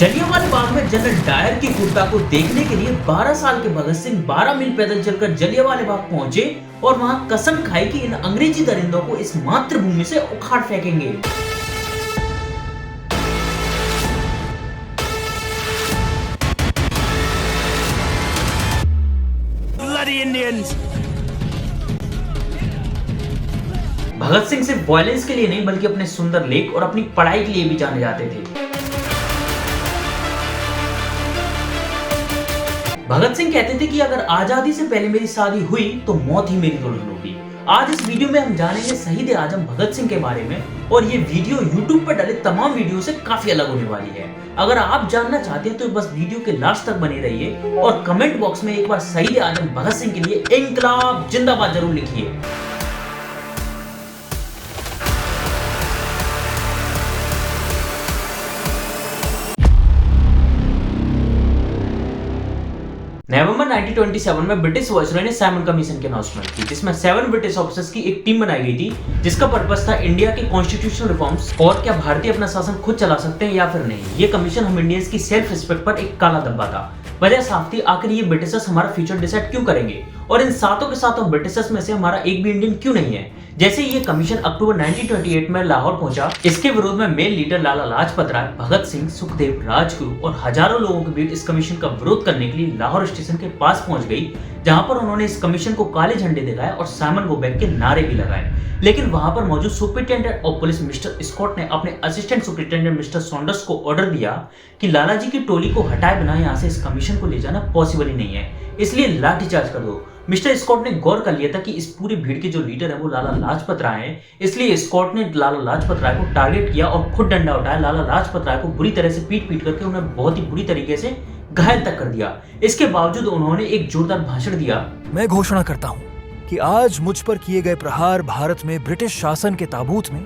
जलियांवाला बाग में general Dyer की क्रूरता को देखने के लिए 12 साल के भगत सिंह 12 मील पैदल चलकर जलियांवाला बाग पहुंचे और वहां कसम खाई कि इन अंग्रेजी दरिंदों को इस मातृभूमि से उखाड़ फेंकेंगे। भगत सिंह सिर्फ वायलेंस के लिए नहीं बल्कि अपने सुंदर लेख और अपनी पढ़ाई के लिए भी जाने जाते थे। भगत सिंह कहते थे कि अगर आजादी से पहले मेरी शादी हुई तो मौत ही मेरी दुल्हन होगी। आज इस वीडियो में हम जानेंगे शहीद आजम भगत सिंह के बारे में और ये वीडियो YouTube पर डले तमाम वीडियो से काफी अलग होने वाली है। अगर आप जानना चाहते हैं तो बस वीडियो के लास्ट तक बने रहिए और कमेंट बॉक्स में एक बार शहीद आजम भगत सिंह के लिए इंकलाब जिंदाबाद जरूर लिखिए। नवंबर 1927 में ब्रिटिश वायसरॉय ने साइमन कमीशन की अनाउंसमेंट की, जिसमें 7 ब्रिटिश ऑफिसर्स की एक टीम बनाई गई थी, जिसका पर्पस था इंडिया के कॉन्स्टिट्यूशनल रिफॉर्म्स और क्या भारतीय अपना शासन खुद चला सकते हैं या फिर नहीं। ये कमीशन हम इंडियंस की सेल्फ रिस्पेक्ट पर एक काला धब्बा था। वजह साफ थी, आखिर ये ब्रिटिशर्स हमारा फ्यूचर डिसाइड क्यों करेंगे और इन सातों के सातों ब्रिटिशर्स में से हमारा एक भी इंडियन क्यों नहीं है। जैसे ये कमीशन अक्टूबर 1928 में लाहौर पहुंचा, इसके विरोध में मेन लीडर लाला लाजपत राय, भगत सिंह, सुखदेव, राजगुरु और हजारों लोगों के बीच इस कमीशन का विरोध करने के लिए लाहौर स्टेशन के पास पहुंच गई, जहां पर उन्होंने इस कमीशन को काले झंडे दिखाए और साइमन गो बैक के नारे भी लगाए। लेकिन वहां पर मौजूद superintendent of police mister Scott ने अपने असिस्टेंट सुपरिटेंडेंट मिस्टर सॉन्डर्स को ऑर्डर दिया कि लाला जी की टोली को हटाए बिना यहाँ से इस कमीशन को ले जाना पॉसिबल ही नहीं है, इसलिए लाठीचार्ज कर दो। मिस्टर स्कॉट ने गौर कर लिया था कि इस पूरी भीड़ के जो लीडर है वो लाला लाजपत राय है, इसलिए स्कॉट ने लाला लाजपत राय को टारगेट किया और खुद डंडा उठाया। लाला लाजपत राय को बुरी तरह से पीट करके उन्हें बहुत ही बुरी तरीके से घायल तक कर दिया। इसके बावजूद उन्होंने एक जोरदार भाषण दिया। मैं घोषणा करता हूँ कि आज मुझ पर किए गए प्रहार भारत में ब्रिटिश शासन के ताबूत में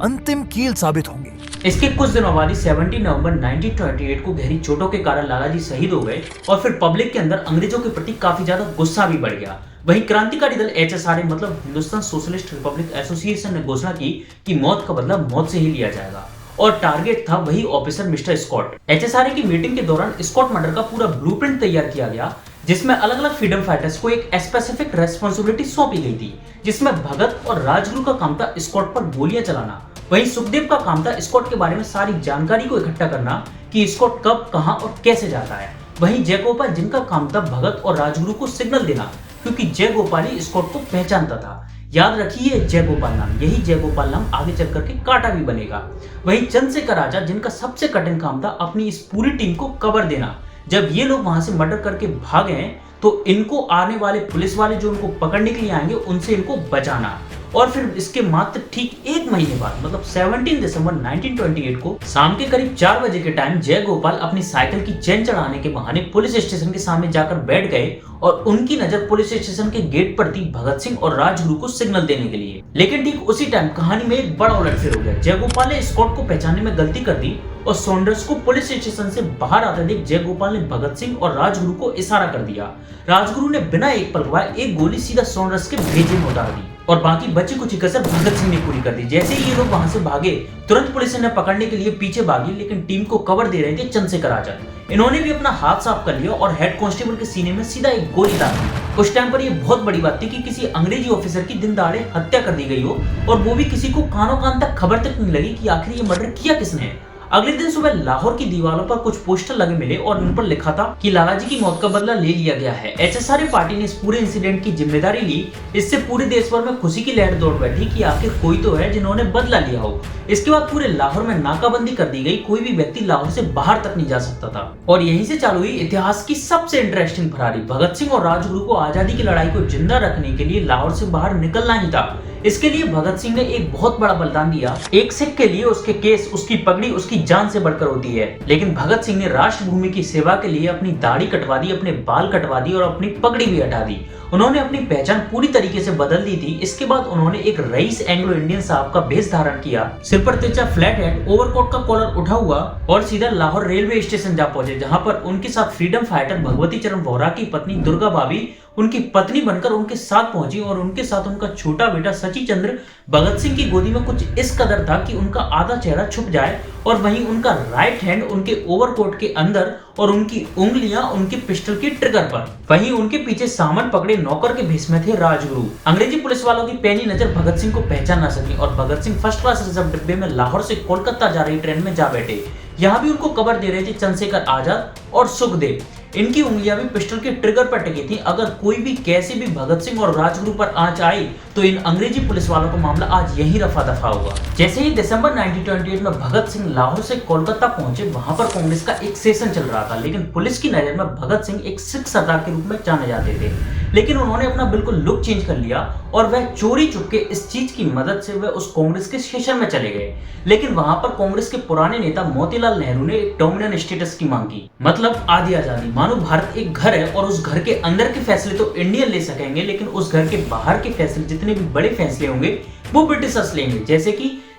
अंतिम कील साबित होंगे। इसके कुछ दिनों बाद 17 नवंबर 1928 को गहरी चोटों के कारण लाला जी शहीद हो गए और फिर पब्लिक के अंदर अंग्रेजों के प्रति काफी ज्यादा गुस्सा भी बढ़ गया। वहीं क्रांतिकारी दल HSRA मतलब हिंदुस्तान सोशलिस्ट रिपब्लिक एसोसिएशन ने घोषणा की कि मौत का बदला मौत से ही लिया जाएगा और टारगेट था वही ऑफिसर मिस्टर स्कॉट। HSRA की मीटिंग के दौरान स्कॉट मर्डर का पूरा ब्लूप्रिंट तैयार किया गया, जिसमें अलग अलग फ्रीडम फाइटर्स को एक स्पेसिफिक रेस्पॉन्सिबिलिटी सौंपी गई थी, जिसमें भगत और राजगुरु का काम था स्कॉट पर गोलियां चलाना। वहीं सुखदेव का काम था स्कॉट के बारे में सारी जानकारी को इकट्ठा करना कि स्कॉट कब, कहां और कैसे जाता है। वहीं जयगोपाल जिनका काम था भगत और राजगुरु को सिग्नल देना, क्योंकि जयगोपाल ही स्कॉट को पहचानता था। याद रखिए जयगोपाल नाम, यही जयगोपाल नाम आगे चल करके कांटा भी बनेगा। वहीं चंद्रशेखर आजाद जिनका सबसे कठिन काम था अपनी इस पूरी टीम को कवर देना। जब ये लोग वहां से मर्डर करके भागे तो इनको आने वाले पुलिस वाले जो उनको पकड़ने के लिए आएंगे उनसे इनको बचाना। और फिर इसके मात्र ठीक एक महीने बाद मतलब 17 दिसंबर 1928 को शाम के करीब 4 बजे के टाइम जयगोपाल अपनी साइकिल की चेन चढ़ाने के बहाने पुलिस स्टेशन के सामने जाकर बैठ गए और उनकी नजर पुलिस स्टेशन के गेट पर थी भगत सिंह और राजगुरु को सिग्नल देने के लिए। लेकिन ठीक उसी टाइम कहानी में एक बड़ा उलटफेर हो गया। जयगोपाल ने स्कॉट को पहचानने में गलती कर दी और सॉन्डर्स को पुलिस स्टेशन से बाहर आते देख जयगोपाल ने भगत सिंह और राजगुरु को इशारा कर दिया। राजगुरु ने बिना एक पल गवाए एक गोली सीधा सॉन्डर्स के भेजे में उतार दी और बाकी बची कुछ कसर भगत सिंह ने पूरी कर दी। जैसे ही ये लोग वहां से भागे तुरंत पुलिस ने पकड़ने के लिए पीछे भागी, लेकिन टीम को कवर दे रहे थे चंद्रशेखर आजाद। इन्होंने भी अपना हाथ साफ कर लिया और हेड कांस्टेबल के सीने में सीधा एक गोली दाग दी। उस टाइम पर ये बहुत बड़ी बात थी कि किसी अंग्रेजी ऑफिसर की दिन दहाड़े हत्या कर दी गई हो और वो भी किसी को कानों कान तक खबर तक नहीं लगी कि आखिर ये मर्डर किया किसने। अगले दिन सुबह लाहौर की दीवारों पर कुछ पोस्टर लगे मिले और उन पर लिखा था कि लाला जी की मौत का बदला ले लिया गया है। HSRA पार्टी ने इस पूरे इंसिडेंट की जिम्मेदारी ली। इससे पूरे देश भर में खुशी की लहर दौड़ बैठी कि आखिर कोई तो है जिन्होंने बदला लिया हो। इसके बाद पूरे लाहौर में नाकाबंदी कर दी गई, कोई भी व्यक्ति लाहौर से बाहर तक नहीं जा सकता था। और यहीं से चालू हुई इतिहास की सबसे इंटरेस्टिंग फरारी। भगत सिंह और राजगुरु को आजादी की लड़ाई को जिंदा रखने के लिए लाहौर से बाहर निकलना ही था। इसके लिए भगत सिंह ने एक बहुत बड़ा बलिदान दिया। एक सिख के लिए उसके केस, उसकी पगड़ी उसकी जान से बढ़कर होती है। लेकिन भगत सिंह ने राष्ट्रभूमि की सेवा के लिए अपनी दाढ़ी कटवा दी, अपने बाल कटवा दी और अपनी पगड़ी भी हटा दी। उन्होंने अपनी पहचान पूरी तरीके से बदल दी थी। इसके बाद उन्होंने एक रईस एंग्लो इंडियन साहब का भेष धारण किया, सिर पर तिरछा फ्लैट हेड, ओवरकोट का कॉलर उठा हुआ और सीधा लाहौर रेलवे स्टेशन जा पहुंचे, जहां पर उनके साथ फ्रीडम फाइटर भगवती चरण वोहरा की पत्नी दुर्गा भाभी उनकी पत्नी बनकर उनके साथ पहुंची और उनके साथ उनका छोटा बेटा सची चंद्र भगत सिंह की गोदी में कुछ इस कदर था कि उनका आधा चेहरा छुप जाए और वहीं उनका राइट हैंड उनके ओवरकोट के अंदर और उनकी उंगलियां उनके पिस्टल के ट्रिगर पर। वहीं उनके पीछे सामान पकड़े नौकर के भेष में थे राजगुरु। अंग्रेजी पुलिस वालों की पैनी नजर भगत सिंह को पहचान न सकी और Bhagat Singh first class reserve डिब्बे में लाहौर से कोलकाता जा रही ट्रेन में जा बैठे। यहाँ भी उनको कवर दे रहे थे चंद्रशेखर आजाद और सुखदेव। इनकी उंगलियां भी पिस्टल के ट्रिगर पर टिकी थी। अगर कोई भी कैसे भी भगत सिंह और राजगुरु पर आंच आई तो इन अंग्रेजी पुलिस वालों का मामला आज यही रफा दफा होगा। जैसे ही दिसंबर 1928 में भगत सिंह लाहौर से कोलकाता पहुंचे, वहां पर कांग्रेस का एक सेशन चल रहा था, लेकिन पुलिस की नजर में भगत सिंह एक सिख सरदार के रूप में जाने जाते थे। लेकिन उन्होंने अपना बिल्कुल लुक चेंज कर लिया और वह चोरी चुपके इस चीज की मदद से वह उस कांग्रेस के सेशन में चले गए। लेकिन वहां पर कांग्रेस के पुराने नेता मोतीलाल नेहरू ने एक डोमिनेंट स्टेटस की मांग की, मतलब आधी आजादी। मानो भारत एक घर है और उस घर के अंदर के फैसले तो इंडियन ले सकेंगे, लेकिन उस घर के बाहर के फैसले, जितने भी बड़े फैसले होंगे वो ब्रिटिशर्स लेंगे,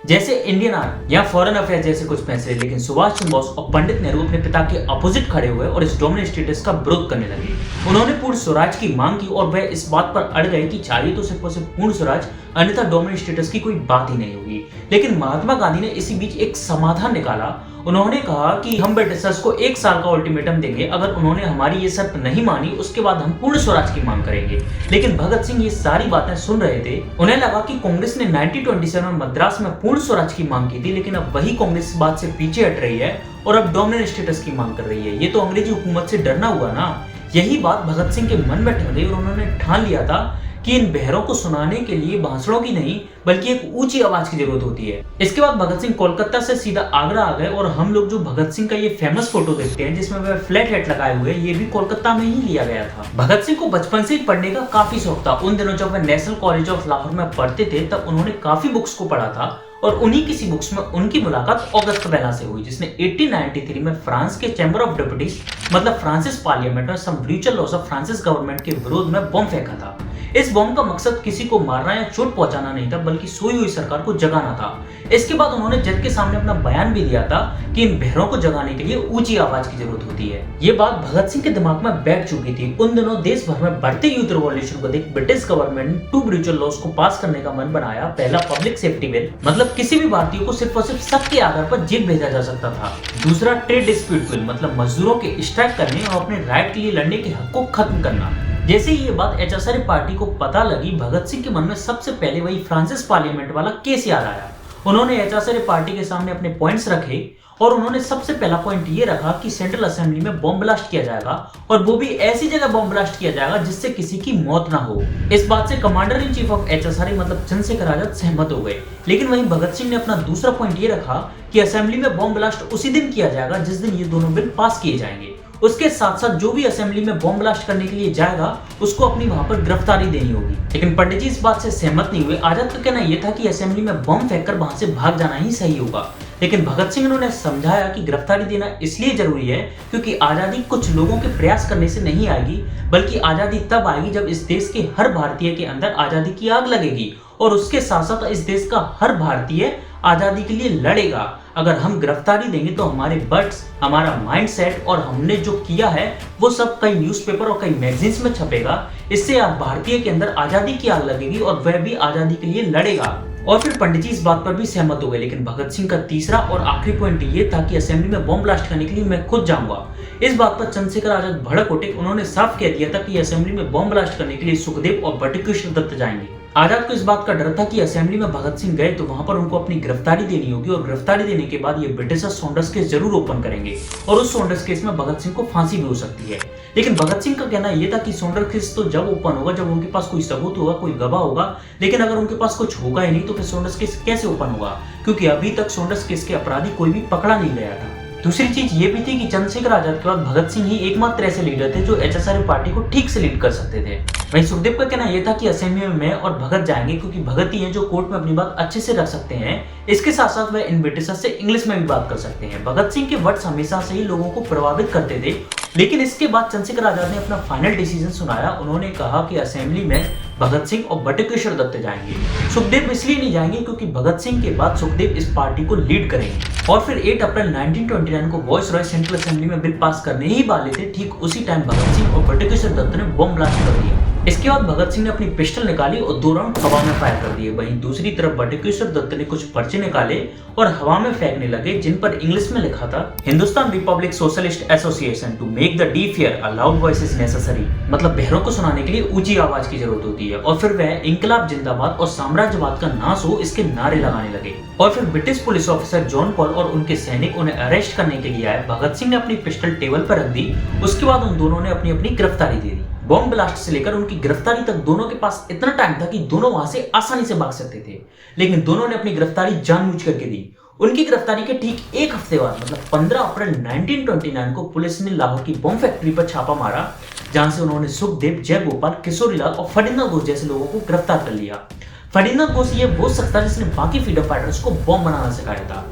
जैसे इंडियन आर्मी या फॉरेन अफेयर जैसे कुछ फैसले। लेकिन सुभाष चंद्र बोस और पंडित नेहरू अपने पिता के अपोजिट खड़े हुए और इस डोमिनेंट स्टेटस का विरोध करने लगे। उन्होंने पूर्ण स्वराज की मांग की और वह इस बात पर अड़ गए कि चाहिए तो सिर्फ और सिर्फ पूर्ण स्वराज, अन्यथा डोमिनेंट स्टेटस की कोई बात ही नहीं होगी। लेकिन महात्मा गांधी ने इसी बीच एक समाधान निकाला। उन्होंने कहा कि हम ब्रिटिशर्स को 1 साल का अल्टीमेटम देंगे, अगर उन्होंने हमारी ये शर्त नहीं मानी उसके बाद हम पूर्ण स्वराज की मांग करेंगे। लेकिन भगत सिंह ये सारी बातें सुन रहे थे। उन्हें लगा कि कांग्रेस ने 1927 में मद्रास में पूर्ण स्वराज की मांग की थी, लेकिन अब वही कांग्रेस इस बात से पीछे हट रही है और अब डोमिनेंट स्टेटस की मांग कर रही है। ये तो अंग्रेजी हुकूमत से डरना हुआ ना। यही बात भगत सिंह के मन में ठन गई और उन्होंने ठान लिया था कि इन बहरों को सुनाने के लिए भाषणों की नहीं बल्कि एक ऊंची आवाज की जरूरत होती है। इसके बाद भगत सिंह कोलकाता से सीधा आगरा आ गए और हम लोग जो भगत सिंह का ये फेमस फोटो देखते हैं जिसमें वह फ्लैट हेड लगाए हुए, ये भी कोलकाता में ही लिया गया था। भगत सिंह को बचपन से ही पढ़ने का काफी शौक था। उन दिनों जब वह नेशनल कॉलेज ऑफ लाहौर में पढ़ते थे तब उन्होंने काफी बुक्स को पढ़ा था और उन्हीं किसी बुक्स में उनकी मुलाकात ऑगस्ट बेला से हुई, जिसने 1893 में फ्रांस के चैम्बर ऑफ डिप्यूटीज मतलब फ्रांसिस पार्लियामेंट में some future laws of France's government के विरोध में बम फेंका था। इस बम का मकसद किसी को मारना या चोट पहुंचाना नहीं था, बल्कि सोई हुई सरकार को जगाना था। इसके बाद उन्होंने जज के सामने अपना बयान भी दिया था कि इन बहरों को जगाने के लिए ऊंची आवाज की जरूरत होती है। ये बात भगत सिंह के दिमाग में बैठ चुकी थी। उन दिनों देश भर में बढ़ते यूथ रिवॉल्यूशन को देख ब्रिटिश गवर्नमेंट ने 2 ब्रूचल लॉस को पास करने का मन बनाया। पहला पब्लिक सेफ्टी बिल, मतलब किसी भी भारतीय को सिर्फ और सिर्फ शक के आधार पर जेल भेजा जा सकता था। दूसरा ट्रेड डिस्प्यूट बिल, मतलब मजदूरों के स्ट्राइक करने और अपने राइट के लिए लड़ने के हक को खत्म करना। जैसे ही ये बात एचएसआर पार्टी को पता लगी, भगत सिंह के मन में सबसे पहले वही फ्रांसिस पार्लियामेंट वाला केस याद आया। उन्होंने एचएसआर पार्टी के सामने अपने पॉइंट्स रखे और उन्होंने सबसे पहला पॉइंट ये रखा कि सेंट्रल असेंबली में बॉम्ब ब्लास्ट किया जाएगा और वो भी ऐसी जगह बॉम्ब ब्लास्ट किया जाएगा जिससे किसी की मौत ना हो। इस बात से commander in chief of HSR मतलब चंद्रशेखर आजाद सहमत हो गए। लेकिन वहीं भगत सिंह ने अपना दूसरा पॉइंट ये रखा कि असेंबली में बॉम्ब ब्लास्ट उसी दिन किया जाएगा जिस दिन ये दोनों बिल पास किए जाएंगे। उसके साथ साथ जो भी असेंबली में बॉम्ब ब्लास्ट करने के लिए जाएगा उसको अपनी वहां पर गिरफ्तारी देनी होगी। लेकिन पंडित जी इस बात से सहमत नहीं हुए। आजाद का कहना यह था कि असेंबली में बॉम्ब फेंककर वहां से भाग जाना ही सही होगा। लेकिन भगत सिंह ने समझाया कि गिरफ्तारी देना इसलिए जरूरी है क्योंकि आजादी कुछ लोगों के प्रयास करने से नहीं आएगी, बल्कि आजादी तब आएगी जब इस देश के हर भारतीय के अंदर आजादी की आग लगेगी और उसके साथ साथ इस देश का हर भारतीय आजादी के लिए लड़ेगा। अगर हम गिरफ्तारी देंगे तो हमारे बट्स, हमारा माइंडसेट और हमने जो किया है वो सब कई न्यूज़पेपर और कई मैगजीन्स में छपेगा। इससे आप भारतीय के अंदर आजादी की आग लगेगी और वह भी आजादी के लिए लड़ेगा। और फिर पंडित जी इस बात पर भी सहमत हो गए। लेकिन भगत सिंह का तीसरा और आखिरी पॉइंट ये था कि असेंबली में बॉम्ब ब्लास्ट करने के लिए मैं खुद जाऊंगा। इस बात पर चंद्रशेखर आजाद भड़क उठे। उन्होंने साफ कह दिया था कि असेंबली में बॉम्ब ब्लास्ट करने के लिए सुखदेव और बटुकेश्वर दत्त जाएंगे। आजाद को इस बात का डर था कि असेंबली में भगत सिंह गए तो वहां पर उनको अपनी गिरफ्तारी देनी होगी और गिरफ्तारी देने के बाद ये ब्रिटिशर सॉन्डर्स केस जरूर ओपन करेंगे और उस सॉन्डर्स केस में भगत सिंह को फांसी भी हो सकती है। लेकिन भगत सिंह का कहना यह था कि सॉन्डर्स केस तो जब ओपन होगा जब उनके पास कोई सबूत होगा, कोई गवाह होगा। लेकिन अगर उनके पास कुछ होगा ही नहीं तो फिर सॉन्डर्स केस कैसे ओपन होगा, क्योंकि अभी तक सॉन्डर्स केस के अपराधी कोई भी पकड़ा नहीं गया था। दूसरी चीज ये भी थी कि चंद्रशेखर आजाद के बाद भगत सिंह ही एकमात्र ऐसे लीडर थे जो एचएसआर पार्टी को ठीक से लीड कर सकते थे। वहीं सुखदेव का कहना यह था कि असेंबली में मैं और भगत जाएंगे क्योंकि भगत ही हैं जो कोर्ट में अपनी बात अच्छे से रख सकते हैं। इसके साथ साथ वह इन ब्रिटिशर से इंग्लिश में भी बात कर सकते हैं। भगत सिंह के वर्ड्स हमेशा से ही लोगों को प्रभावित करते थे। लेकिन इसके बाद चंद्रशेखर आजाद ने अपना फाइनल डिसीजन सुनाया। उन्होंने कहा कि असेंबली में भगत सिंह और बटुकेश्वर दत्त जाएंगे। सुखदेव इसलिए नहीं जाएंगे क्योंकि भगत सिंह के बाद सुखदेव इस पार्टी को लीड करेंगे। और फिर 8 अप्रैल 1929 को वॉइसरॉय सेंट्रल असेंबली में बिल पास करने ही वाले थे। ठीक उसी टाइम भगत सिंह और बटुकेश्वर दत्त ने बॉम्ब ब्लास्ट कर दिया। इसके बाद भगत सिंह ने अपनी पिस्टल निकाली और 2 राउंड हवा में फायर कर दिए। वहीं दूसरी तरफ बटुकेश्वर दत्त ने कुछ पर्चे निकाले और हवा में फेंकने लगे, जिन पर इंग्लिश में लिखा था Hindustan republic socialist association to make the deaf hear a loud voice is necessary, मतलब बहरों को सुनाने के लिए ऊंची आवाज की जरूरत होती है। और फिर वह इंकलाब जिंदाबाद और साम्राज्यवाद का नाश हो इसके नारे लगाने लगे। और फिर British police officer John Paul और उनके सैनिक उन्हें अरेस्ट करने के लिए आए। भगत सिंह ने अपनी पिस्टल टेबल पर रख दी। उसके बाद उन दोनों ने अपनी अपनी गिरफ्तारी दे दी। बॉम्ब ब्लास्ट से लेकर उनकी गिरफ्तारी तक दोनों के पास इतना टाइम था कि दोनों वहां से आसानी से भाग सकते थे, लेकिन दोनों ने अपनी गिरफ्तारी जानबूझ करके दी। उनकी गिरफ्तारी के ठीक एक हफ्ते बाद मतलब 15 अप्रैल 1929 को पुलिस ने लाहौर की बॉम्ब फैक्ट्री पर छापा मारा, जहां से उन्होंने सुखदेव, जयगोपाल, किशोरीलाल और फरीदाबाद घोष जैसे लोगों को गिरफ्तार कर लिया। फरीदाबाद घोष ये वो शख्स था जिसने बाकी फ्रीडम फाइटर्स को बॉम्ब बनाना सिखाया था।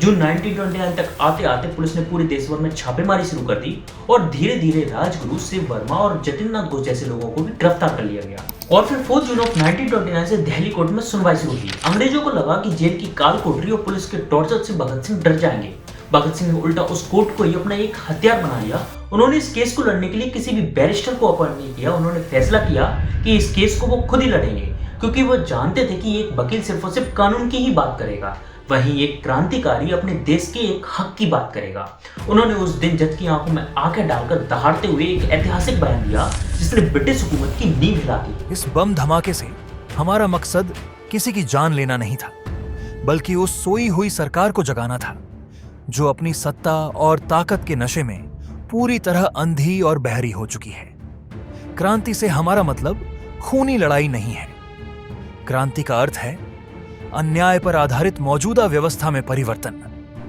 जून 1929 तक आते आते पुलिस ने पूरे देश भर में छापेमारी शुरू कर दी और धीरे धीरे राजगुरु, शिव वर्मा और जतिननाथ घोष जैसे लोगों को भी गिरफ्तार कर लिया गया। और फिर 4 जून 1929 से दिल्ली कोर्ट में सुनवाई शुरू की। अंग्रेजों को लगा कि जेल की काल कोठरी और पुलिस के टॉर्चर से भगत सिंह डर जाएंगे। भगत सिंह ने उल्टा उस कोर्ट को ही अपना एक हथियार बना लिया। उन्होंने इस केस को लड़ने के लिए किसी भी बैरिस्टर को अपॉइंट नहीं किया। उन्होंने फैसला किया कि इस केस को वो खुद ही लड़ेंगे, क्योंकि वो जानते थे कि एक वकील सिर्फ और सिर्फ कानून की ही बात करेगा, वहीं एक क्रांतिकारी अपने देश के एक हक की बात करेगा। उन्होंने उस दिन जज की आंखों में आंखें डालकर दहाड़ते हुए एक ऐतिहासिक बयान दिया, जिसने ब्रिटिश हुकूमत की नींव हिला दी। इस बम धमाके से हमारा मकसद किसी की जान लेना नहीं था, बल्कि उस सोई हुई सरकार को जगाना था जो अपनी सत्ता और ताकत के नशे में पूरी तरह अंधी और बहरी हो चुकी है। क्रांति से हमारा मतलब खूनी लड़ाई नहीं है। क्रांति का अर्थ है अन्याय पर आधारित मौजूदा व्यवस्था में परिवर्तन।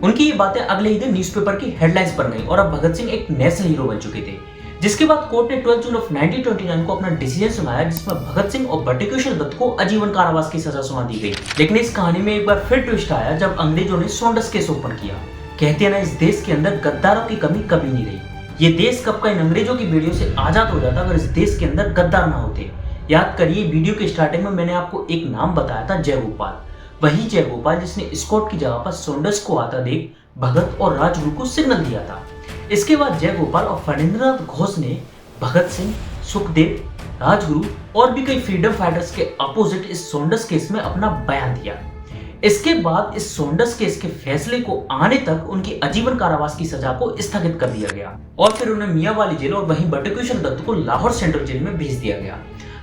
उनकी ये बातें अगले ही दिन न्यूज़पेपर की हेडलाइंस पर गई और अब भगत सिंह एक नेशनल हीरो बन चुके थे। जिसके बाद कोर्ट ने 12 जून 1929 को अपना डिसीजन सुनाया, जिसमें भगत सिंह और बटुकेश्वर दत्त को आजीवन कारावास की सजा सुना दी गई। लेकिन इस कहानी में एक बार फिर ट्विस्ट आया जब अंग्रेजों ने सॉन्डर्स केस ओपन किया। कहते हैं ना, इस देश के अंदर गद्दारों की कमी कभी नहीं रही। ये देश कब का इन अंग्रेजों की बेड़ियों से आजाद हो जाता अगर इस देश के अंदर गद्दार ना होते। याद करिए, वीडियो के स्टार्टिंग में मैंने आपको एक नाम बताया था, जयगोपाल। वही जयगोपाल जिसने स्कॉट की जगह पर सॉन्डर्स को आता देख भगत और राजगुरु को सिग्नल दिया था। इसके बाद जयगोपाल और फणींद्रनाथ घोष ने भगत सिंह, सुखदेव, राजगुरु और भी कई फ्रीडम फाइटर्स के अपोजिट इस सॉन्डर्स केस में अपना बयान दिया। इसके बाद इस सॉन्डर्स केस के फैसले को आने तक उनकी आजीवन कारावास की सजा को स्थगित कर दिया गया और फिर उन्हें मियांवाली जेल और वहीं बटुकेश्वर दत्त को लाहौर सेंट्रल जेल में भेज दिया गया।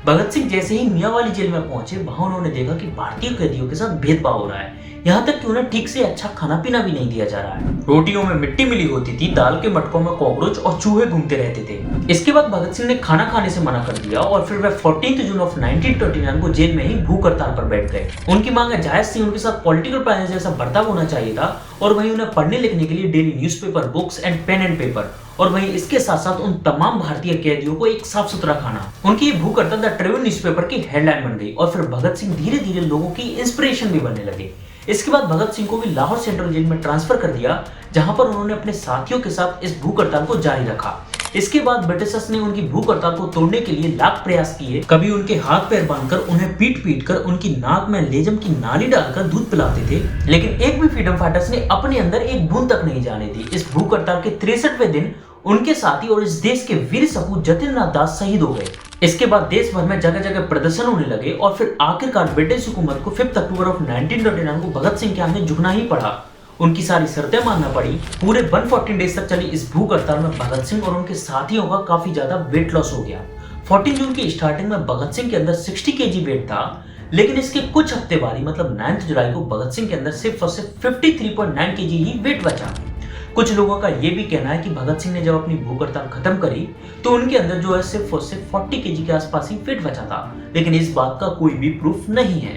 भगत सिंह जैसे ही मियांवाली जेल में पहुंचे, वहां उन्होंने देखा कि भारतीय कैदियों के साथ भेदभाव हो रहा है, यहाँ तक कि उन्हें ठीक से अच्छा खाना पीना भी नहीं दिया जा रहा है। रोटियों में मिट्टी मिली होती थी, दाल के मटकों में कॉकरोच और चूहे घूमते रहते थे। इसके बाद भगत सिंह ने खाना खाने से मना कर दिया और फिर वह 14 जून 1929 को जेल में ही भूख हड़ताल पर बैठ गए। उनकी मांग जायज थी, उनके साथ पॉलिटिकल प्राइजनर जैसा बर्ताव होना चाहिए था और वहीं उन्हें पढ़ने लिखने के लिए daily newspaper, books and pen and paper, और वहीं इसके साथ साथ उन तमाम भारतीय कैदियों को एक साफ सुथरा खाना। उनकी ये भूख हड़ताल द ट्रिब्यून न्यूज़पेपर की हेडलाइन बन गई और फिर भगत सिंह धीरे धीरे लोगों की इंस्पिरेशन भी बनने लगे। इसके बाद भगत सिंह को भी लाहौर सेंट्रल जेल में ट्रांसफर कर दिया, जहां पर उन्होंने अपने साथियों के साथ इस भूख हड़ताल को जारी रखा। इसके बाद ब्रिटिशर्स ने उनकी भूख हड़ताल को तोड़ने के लिए लाख प्रयास किए। कभी उनके हाथ पैर बांधकर उन्हें पीट पीट कर उनकी नाक में लेजम की नाली डालकर दूध पिलाते थे, लेकिन एक भी फ्रीडम फाइटर्स ने अपने अंदर एक बूंद तक नहीं जाने दी। इस भूख हड़ताल के 63वें दिन उनके साथी और इस देश के वीर सपूत जतिननाथ दास शहीद हो गए। इसके बाद देश भर में जगह जगह प्रदर्शन होने लगे और फिर आखिरकार ब्रिटिश हुकूमत को 5 अक्टूबर 1929 को भगत सिंह के आगे झुकना ही पड़ा। उनकी सारी शर्तें मानना पड़ी। पूरे 114 डेज तक चली इस भूख हड़ताल में भगत सिंह और उनके साथियों का काफी ज्यादा वेट लॉस हो गया। 14 जून की स्टार्टिंग में भगत सिंह के अंदर 60 kg वेट था, लेकिन इसके कुछ हफ्ते बाद ही मतलब 9 जुलाई को भगत सिंह के अंदर सिर्फ और सिर्फ 53.9 kg ही वेट बचा। कुछ लोगों का यह भी कहना है कि भगत सिंह ने जब अपनी भूख हड़ताल खत्म करी तो उनके अंदर जो है सिर्फ और सिर्फ 40 kg के आसपास ही वेट बचा था, लेकिन इस बात का कोई भी प्रूफ नहीं है।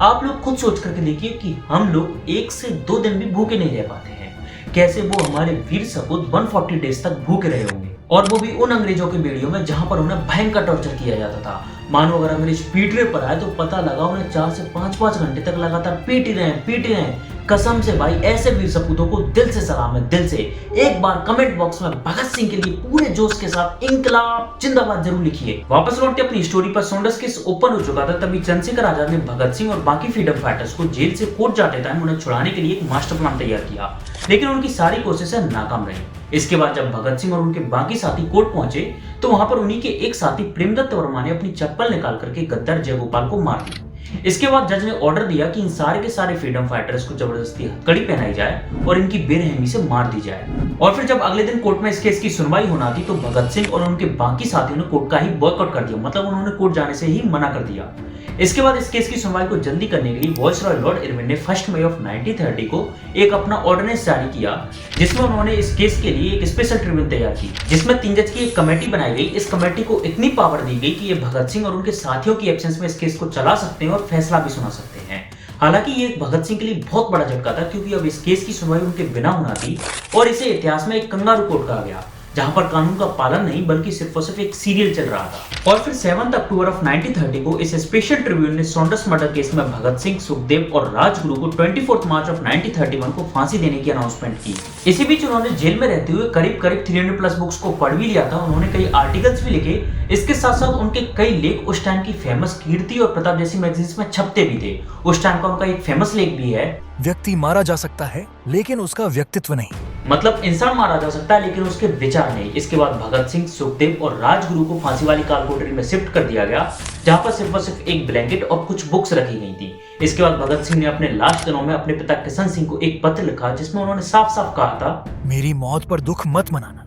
आप लोग खुद सोच करके देखिए कि हम लोग 1 से 2 दिन भी भूखे नहीं रह पाते हैं, कैसे वो हमारे वीर सपूत 140 डेज तक भूखे रहे होंगे, और वो भी उन अंग्रेजों के बेड़ियों में जहां पर उन्हें भयंकर टॉर्चर किया जाता था। मानो अगर अंग्रेज पीटने पर आए तो पता लगा उन्हें 4 से 5 घंटे तक लगातार पीट ही रहे हैं। कसम से भाई, ऐसे वीर सपूतों को दिल से सलाम है, दिल से। एक बार कमेंट बॉक्स में भगत सिंह के लिए पूरे जोश के साथ इंकलाब जिंदाबाद जरूर लिखिए। वापस लौटते अपनी स्टोरी पर, सॉन्डर्स केस ओपन हो चुका था तभी चंद्रशेखर आजाद ने भगत सिंह और बाकी फ्रीडम फाइटर्स को जेल से कोर्ट जाते टाइम उन्हें छुड़ाने के लिए एक मास्टर प्लान तैयार किया, लेकिन उनकी सारी कोशिशें नाकाम रही। इसके बाद जब भगत सिंह और उनके बाकी साथी कोर्ट पहुंचे तो वहां पर उन्हीं के एक साथी प्रेमदत्त वर्मा ने अपनी चप्पल निकाल करके गद्दार जयगोपाल को मार दी। इसके बाद जज ने ऑर्डर दिया कि इन सारे के सारे फ्रीडम फाइटर्स को जबरदस्ती हथकड़ी पहनाई जाए और इनकी बेरहमी से मार दी जाए। और फिर जब अगले दिन कोर्ट में इस केस की सुनवाई होना थी तो भगत सिंह और उनके बाकी साथियों ने कोर्ट का ही बॉयकॉट कर दिया, मतलब उन्होंने कोर्ट जाने से ही मना कर दिया। इसके बाद इस केस की सुनवाई को जल्दी करने के लिए वायसरॉय लॉर्ड इरविन ने 1 मई 1930 को एक अपना ऑर्डिनेंस जारी किया, जिसमें उन्होंने इस केस के लिए एक स्पेशल ट्रिब्यूनल तैयार की, जिसमें 3 जज की एक कमेटी बनाई गई। इस कमेटी को इतनी पावर दी गई कि ये भगत सिंह और उनके साथियों की एब्सेंस में इस केस को चला सकते हैं और फैसला भी सुना सकते हैं। हालांकि ये भगत सिंह के लिए बहुत बड़ा झटका था, क्योंकि अब इस केस की सुनवाई उनके बिना होना थी और इसे इतिहास में एक कंगारू कोर्ट कहा गया, जहां पर कानून का पालन नहीं बल्कि सिर्फ और सिर्फ एक सीरियल चल रहा था। और फिर 7 अक्टूबर 1930 को इस स्पेशल ट्रिब्यूनल ने सॉन्डर्स मर्डर केस में भगत सिंह, सुखदेव और राजगुरु को 24 मार्च 1931 को फांसी देने की अनाउंसमेंट की। इसी बीच उन्होंने जेल में रहते हुए करीब 300 प्लस बुक्स को पढ़ भी लिया था। उन्होंने कई आर्टिकल्स भी लिखे। इसके साथ साथ उनके कई लेख उस टाइम की फेमस कीर्ति और प्रताप जैसी मैगजीन्स में छपते भी थे। उस टाइम का उनका एक फेमस लेख भी है, व्यक्ति मारा जा सकता है लेकिन उसका व्यक्तित्व नहीं। मतलब इंसान मारा जा सकता है लेकिन उसके विचार नहीं। इसके बाद भगत सिंह, सुखदेव और राजगुरु को फांसी वाली कालकोठरी में शिफ्ट कर दिया गया, जहां पर सिर्फ और सिर्फ एक ब्लैंकेट और कुछ बुक्स रखी गई थी। इसके बाद भगत सिंह ने अपने लास्ट दिनों में अपने पिता किशन सिंह को एक पत्र लिखा, जिसमें उन्होंने साफ साफ कहा था, मेरी मौत पर दुख मत मनाना,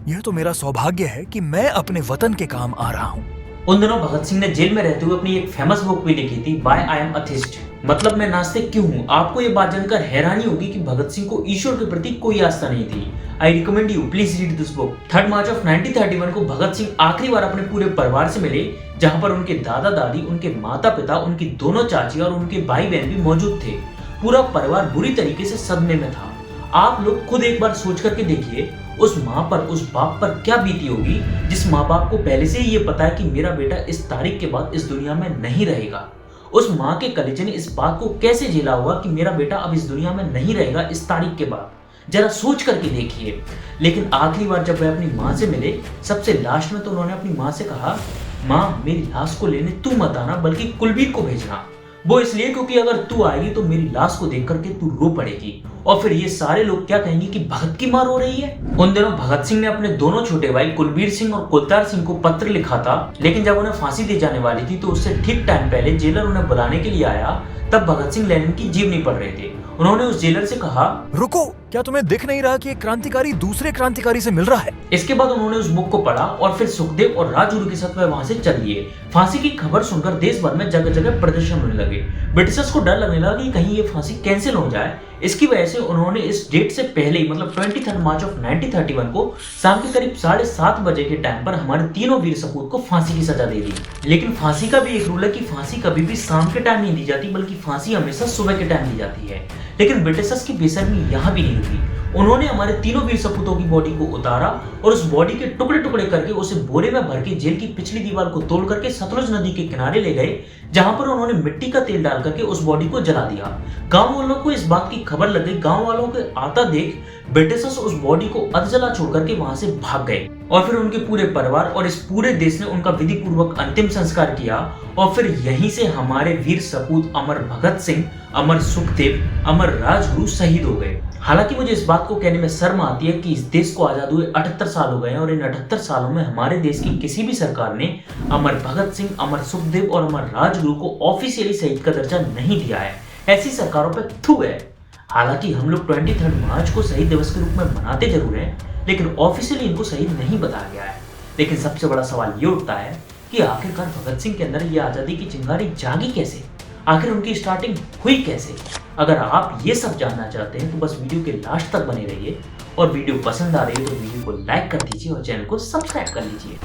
यह तो मेरा सौभाग्य है कि मैं अपने वतन के काम आ रहा हूँ। उन दिनों भगत सिंह ने जेल में रहते हुए अपनी एक फेमस बुक भी लिखी थी, वाई आई एम अथिस्ट, मतलब मैं नास्तिक क्यों हूँ। आपको ये बात जानकर हैरानी होगी कि भगत सिंह को ईश्वर के प्रति कोई आस्था नहीं थी। I recommend you please read this book. 3 मार्च 1931 को भगत सिंह आखिरी बार अपने पूरे परिवार से मिले, जहां पर उनके दादा दादी, उनके माता पिता, उनकी दोनों चाची और उनके भाई बहन भी मौजूद थे। पूरा परिवार बुरी तरीके से सदमे में था। आप लोग खुद एक बार सोच करके देखिए, उस माँ पर, उस बाप पर क्या बीती होगी, जिस माँ बाप को पहले से ही ये पता है कि मेरा बेटा इस तारीख के बाद इस दुनिया में नहीं रहेगा। उस माँ के कलेजे ने इस बात को कैसे झेला होगा कि मेरा बेटा अब इस दुनिया में नहीं रहेगा इस तारीख के बाद, जरा सोच करके देखिए। लेकिन आखिरी बार जब वह अपनी माँ से मिले, सबसे लास्ट में तो उन्होंने अपनी माँ से कहा, माँ मेरी लाश को लेने तू मत आना बल्कि कुलबीर को भेजना। वो इसलिए क्योंकि अगर तू आएगी तो मेरी लाश को देख करके तू रो पड़ेगी और फिर ये सारे लोग क्या कहेंगे कि भगत की मां रो रही है। उन दिनों भगत सिंह ने अपने दोनों छोटे भाई कुलबीर सिंह और कुलतार सिंह को पत्र लिखा था, लेकिन जब उन्हें फांसी दी जाने वाली थी तो उससे ठीक टाइम पहले जेलर उन्हें बुलाने के लिए आया। तब भगत सिंह लेनिन की जीभ नहीं पढ़ रहे थे। उन्होंने उस जेलर से कहा, रुको, क्या तुम्हें दिख नहीं रहा कि एक क्रांतिकारी दूसरे क्रांतिकारी से मिल रहा है? इसके बाद उन्होंने उस बुक को पढ़ा और फिर सुखदेव और राजगुरु के साथ वह वहां से चल दिए। फांसी की खबर सुनकर देश भर में जगह जगह प्रदर्शन होने लगे। ब्रिटिशर्स को डर लगने लगा कि कहीं ये फांसी कैंसिल हो जाए। इसकी वजह से उन्होंने इस डेट से पहले ही, मतलब 23 मार्च 1931 को शाम के करीब 7:30 बजे के टाइम पर हमारे तीनों वीर सपूत को फांसी की सजा दे दी। लेकिन फांसी का भी एक रूल है कि फांसी कभी भी शाम के टाइम नहीं दी जाती, बल्कि फांसी हमेशा सुबह के टाइम दी जाती है। लेकिन ब्रिटिशर्स की बेशर्मी यहाँ भी नहीं रुकी। उन्होंने हमारे तीनों वीर सपूतों की बॉडी को उतारा और उस बॉडी के टुकड़े टुकड़े करके उसे बोरे में भर के जेल की पिछली दीवार को तोड़ करके सतलुज नदी के किनारे ले गए, जहां पर उन्होंने मिट्टी का तेल डाल करके उस बॉडी को जला दिया। गांव वालों को इस बात की खबर लग गई। गांव वालों के आता देख ब्रिटिशर्स उस बॉडी को अधजला छोड़ करके वहां से भाग गए और फिर उनके पूरे परिवार और इस पूरे देश ने उनका विधि पूर्वक अंतिम संस्कार किया। और फिर यहीं से हमारे वीर सपूत अमर भगत सिंह, अमर सुखदेव, अमर राजगुरु शहीद हो गए। हालांकि मुझे इस बात को कहने में शर्म आती है कि इस देश को आजाद हुए 78 साल हो गए हैं और इन 78 सालों में हमारे देश की किसी भी सरकार ने अमर भगत सिंह, अमर सुखदेव और अमर राजगुरु को ऑफिशियली शहीद का दर्जा नहीं दिया है। ऐसी सरकारों पर थू है। हालांकि हम लोग 23 मार्च को शहीद दिवस के रूप में मनाते जरूर हैं, लेकिन ऑफिशियली इनको शहीद नहीं बताया गया है। लेकिन सबसे बड़ा सवाल ये उठता है कि आखिरकार भगत सिंह के अंदर ये आजादी की चिंगारी जागी कैसे, आखिर उनकी स्टार्टिंग हुई कैसे। अगर आप ये सब जानना चाहते हैं तो बस वीडियो के लास्ट तक बने रहिए, और वीडियो पसंद आ रही है तो वीडियो को लाइक कर दीजिए और चैनल को सब्सक्राइब कर लीजिए।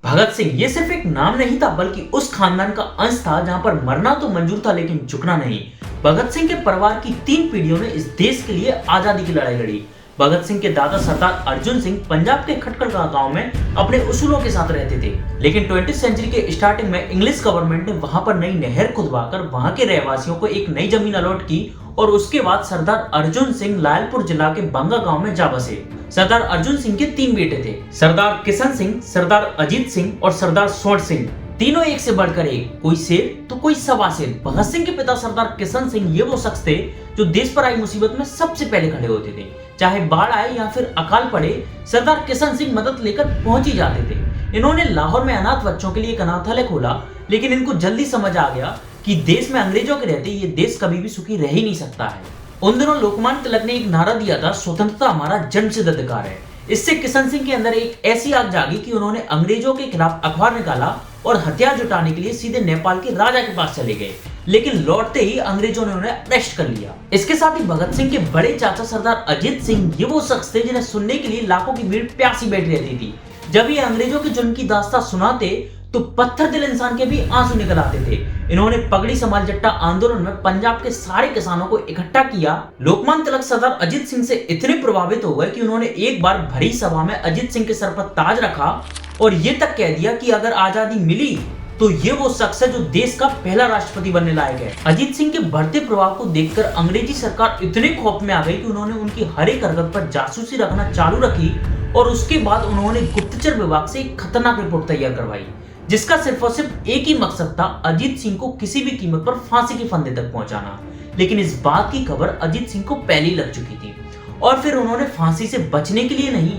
भगत सिंह ये सिर्फ एक नाम नहीं था, बल्कि उस खानदान का अंश था जहां पर मरना तो मंजूर था लेकिन झुकना नहीं। भगत सिंह के परिवार की 3 पीढ़ियों ने इस देश के लिए आजादी की लड़ाई लड़ी। भगत सिंह के दादा सरदार अर्जुन सिंह पंजाब के खटकड़ गांव में अपने उसूलों के साथ रहते थे, लेकिन 20वीं सेंचुरी के स्टार्टिंग में इंग्लिश गवर्नमेंट ने वहां पर नई नहर खुदवाकर वहां के रहवासियों को एक नई जमीन अलॉट की और उसके बाद सरदार अर्जुन सिंह लायलपुर जिला के बांगा गांव में जा बसे। सरदार अर्जुन सिंह के 3 बेटे थे, सरदार किशन सिंह, सरदार अजीत सिंह और सरदार सोट सिंह। तीनों एक से बढ़कर एक, कोई शेर तो कोई सवा शेर। भगत सिंह के पिता सरदार किशन सिंह ये वो शख्स थे जो देश पर आई मुसीबत में सबसे पहले खड़े होते थे। चाहे बाढ़ आए या फिर अकाल पड़े, सरदार किशन सिंह मदद लेकर पहुंच ही जाते थे। इन्होंने लाहौर में अनाथ बच्चों के लिए एक अनाथालय खोला, लेकिन इनको जल्दी समझ आ गया कि देश में अंग्रेजों के रहते ये देश कभी भी सुखी रह ही नहीं सकता है। उन दिनों लोकमान्य तिलक ने एक नारा दिया था, स्वतंत्रता हमारा जन्मसिद्ध अधिकार है। इससे किशन सिंह के अंदर एक ऐसी आग जागी कि उन्होंने अंग्रेजों के खिलाफ अखबार निकाला और हथियार जुटाने के लिए सीधे नेपाल के राजा के पास चले गए। लेकिन लौटते ही अंग्रेजों ने उन्हें अरेस्ट कर लिया। इसके साथ ही भगत सिंह के बड़े चाचा सरदार अजीत सिंह ये वो शख्स थे जिन्हें सुनने के लिए लाखों की भीड़ प्यासी बैठी रहती थी। जब ये अंग्रेजों के जुल्म की दास्तां सुनाते तो पत्थर दिल इंसान के भी आंसू निकल आते थे। इन्होंने पगड़ी संभाल जट्टा आंदोलन में पंजाब के सारे किसानों को इकट्ठा किया। लोकमान्य तिलक सरदार अजीत सिंह से इतने प्रभावित हो गए कि उन्होंने एक बार भरी सभा में अजीत सिंह के सर पर ताज रखा और ये तक कह दिया कि अगर आजादी मिली तो ये वो शख्स है जो देश का पहला राष्ट्रपति बनने लायक है। अजीत सिंह के बढ़ते प्रभाव को देखकर अंग्रेजी सरकार इतने खौफ में आ गई कि उन्होंने उनकी हर एक हरकत पर जासूसी रखना चालू रखी और उसके बाद उन्होंने गुप्तचर विभाग से एक खतरनाक रिपोर्ट तैयार करवाई, जिसका सिर्फ और सिर्फ एक ही मकसद था, अजीत सिंह को किसी भी कीमत पर फांसी के फंदे तक पहुंचाना। लेकिन इस बात की खबर अजीत सिंह को पहले ही लग चुकी थी और फिर उन्होंने फांसी से बचने के लिए नहीं,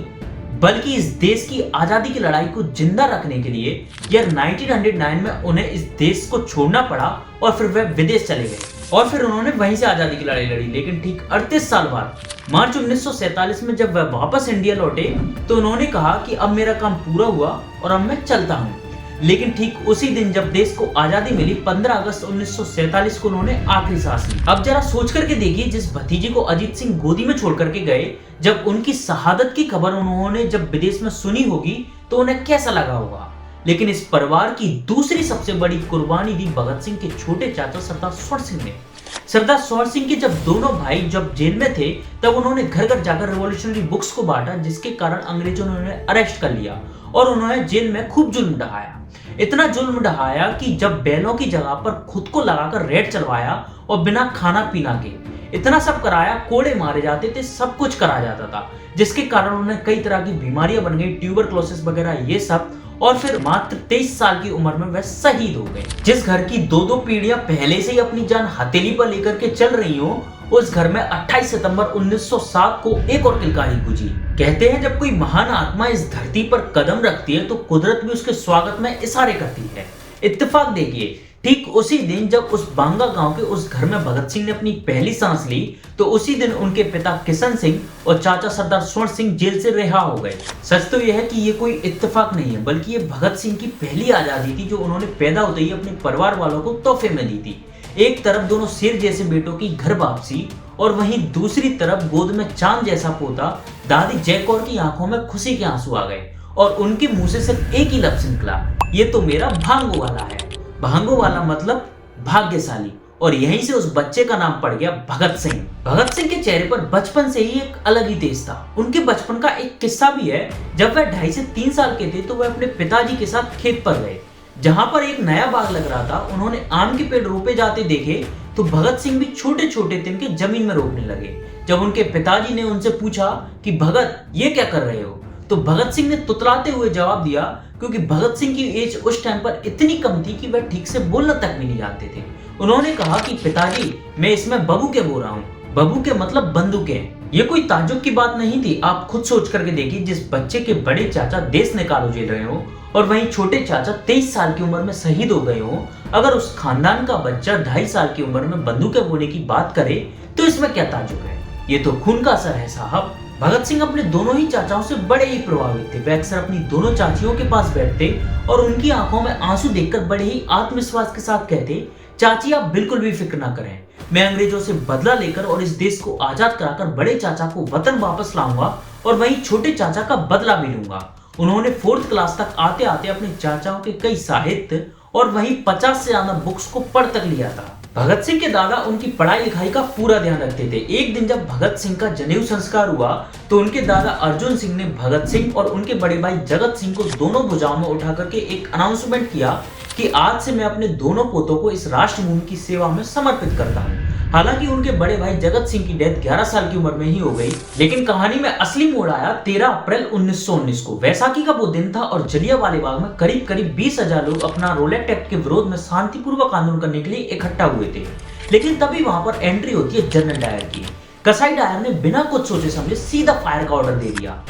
बल्कि इस देश की आजादी की लड़ाई को जिंदा रखने के लिए ईयर 1909 में उन्हें इस देश को छोड़ना पड़ा और फिर वह विदेश चले गए और फिर उन्होंने वहीं से आजादी की लड़ाई लड़ी। लेकिन ठीक 38 साल बाद मार्च 1947 में जब वह वापस इंडिया लौटे तो उन्होंने कहा कि अब मेरा काम पूरा हुआ और अब मैं चलता हूँ। लेकिन ठीक उसी दिन जब देश को आजादी मिली 15 अगस्त 1947 को उन्होंने आखिरी सांस ली। अब जरा सोच करके देखिए, जिस भतीजे को अजीत सिंह गोदी में छोड़ करके गए, जब उनकी शहादत की खबर उन्होंने जब विदेश में सुनी होगी तो उन्हें कैसा लगा होगा। लेकिन इस परिवार की दूसरी सबसे बड़ी कुर्बानी दी भगत सिंह के छोटे चाचा सरदार स्वर्ण सिंह ने। सरदार स्वर्ण सिंह के जब दोनों भाई जब जेल में थे तब उन्होंने घर घर जाकर रिवॉल्यूशनरी बुक्स को बांटा, जिसके कारण अंग्रेजों ने उन्हें अरेस्ट कर लिया और उन्होंने जेल में खूब जुल्म ढहाया। इतना जुल्म ढहाया कि जब बैलों की जगह पर खुद को लगाकर रेड चलवाया और बिना खाना पीना के इतना सब कराया, कोड़े मारे जाते थे, सब कुछ करा जाता था, जिसके कारण उन्हें कई तरह की बीमारियां बन गई, ट्यूबरक्लोसिस वगैरह ये सब। और फिर मात्र 23 साल की उम्र में वह शहीद हो गए। जिस घर की दो पीढ़ियां पहले से ही अपनी जान हथेली पर लेकर के चल रही हो, उस घर में 28 सितंबर 1907 को एक और किलकारी गूंजी। कहते हैं जब कोई महान आत्मा इस धरती पर कदम रखती है तो कुदरत भी उसके स्वागत में इशारे करती है। इत्तेफाक देखिए, ठीक उसी दिन जब उस बांगा गांव के उस घर में भगत सिंह ने अपनी पहली सांस ली तो उसी दिन उनके पिता किशन सिंह और चाचा सरदार स्वर्ण सिंह जेल से रिहा हो गए। सच तो यह है कि ये कोई इत्तेफाक नहीं है, बल्कि ये भगत सिंह की पहली आजादी थी जो उन्होंने पैदा होते ही अपने परिवार वालों को तोहफे में दी थी। एक तरफ दोनों शेर जैसे बेटों की घर वापसी और वहीं दूसरी तरफ गोद में चांद जैसा पोता दादी जय कौर की आंखों में खुशी के आंसू आ गए और उनके मुंह से सिर्फ एक ही लफ्ज निकला, ये तो मेरा भांगो वाला है। भांगो वाला मतलब भाग्यशाली, और यहीं से उस बच्चे का नाम पड़ गया भगत सिंह। भगत सिंह के चेहरे पर बचपन से ही एक अलग ही तेज था। उनके बचपन का एक किस्सा भी है। जब वह 2.5 से 3 साल के थे तो वह अपने पिताजी के साथ खेत पर गए, जहां पर एक नया बाग लग रहा था। उन्होंने आम के पेड़ रोपे जाते देखे तो भगत सिंह भी छोटे छोटे तिनके जमीन में रोपने लगे। जब उनके पिताजी ने उनसे पूछा कि भगत ये क्या कर रहे हो, तो भगत सिंह ने तुतलाते हुए जवाब दिया, क्योंकि भगत सिंह की एज उस टाइम पर इतनी कम थी कि वह ठीक से बोलना तक भी नहीं जानते थे। उन्होंने कहा कि पिताजी मैं इसमें बबूके बो रहा हूँ। बबूके मतलब बंदूकें। ये कोई ताज्जुब की बात नहीं थी। आप खुद सोच करके देखिए, जिस बच्चे के बड़े चाचा देश निकालो झेल रहे हो और वहीं छोटे चाचा 23 साल की उम्र में शहीद हो गए हो, अगर उस खानदान का बच्चा 2.5 साल की उम्र में बंदूकें बोने की बात करे तो इसमें क्या ताज्जुब है। ये तो खून का असर है साहब। भगत सिंह अपने दोनों ही चाचाओं से बड़े ही प्रभावित थे। वे अक्सर अपनी दोनों चाचियों के पास बैठते और उनकी आंखों में आंसू देखकर बड़े ही आत्मविश्वास के साथ कहते, चाची आप बिल्कुल भी फिक्र ना करें, मैं अंग्रेजों से बदला लेकर और इस देश को आजाद कराकर बड़े चाचा को वतन वापस लाऊंगा और वहीं छोटे चाचा का बदला भी लूंगा। उन्होंने 4th क्लास तक आते आते अपने चाचाओं के कई साहित्य और वहीं 50 से ज्यादा बुक्स को पढ़ तक लिया था। भगत सिंह के दादा उनकी पढ़ाई लिखाई का पूरा ध्यान रखते थे। एक दिन जब भगत सिंह का जनेऊ संस्कार हुआ तो उनके दादा अर्जुन सिंह ने भगत सिंह और उनके बड़े भाई जगत सिंह को दोनों भुजाओं में उठा करके एक अनाउंसमेंट किया कि आज से मैं अपने दोनों पोतों को इस राष्ट्र भूमि की सेवा में समर्पित करता हूँ। हालांकि उनके बड़े भाई जगत सिंह की डेथ 11 साल की उम्र में ही हो गई, लेकिन कहानी में असली मोड़ आया 13 अप्रैल 1919 को। वैसाखी का वो दिन था और जलियांवाला बाग में करीब करीब 20,000 लोग अपना रोलेट एक्ट के विरोध में शांतिपूर्वक आंदोलन करने के लिए इकट्ठा हुए थे। लेकिन तभी वहां पर एंट्री होती है जनरल डायर की। कसाई डायर ने बिना कुछ सोचे समझे सीधा फायर का ऑर्डर दे दिया।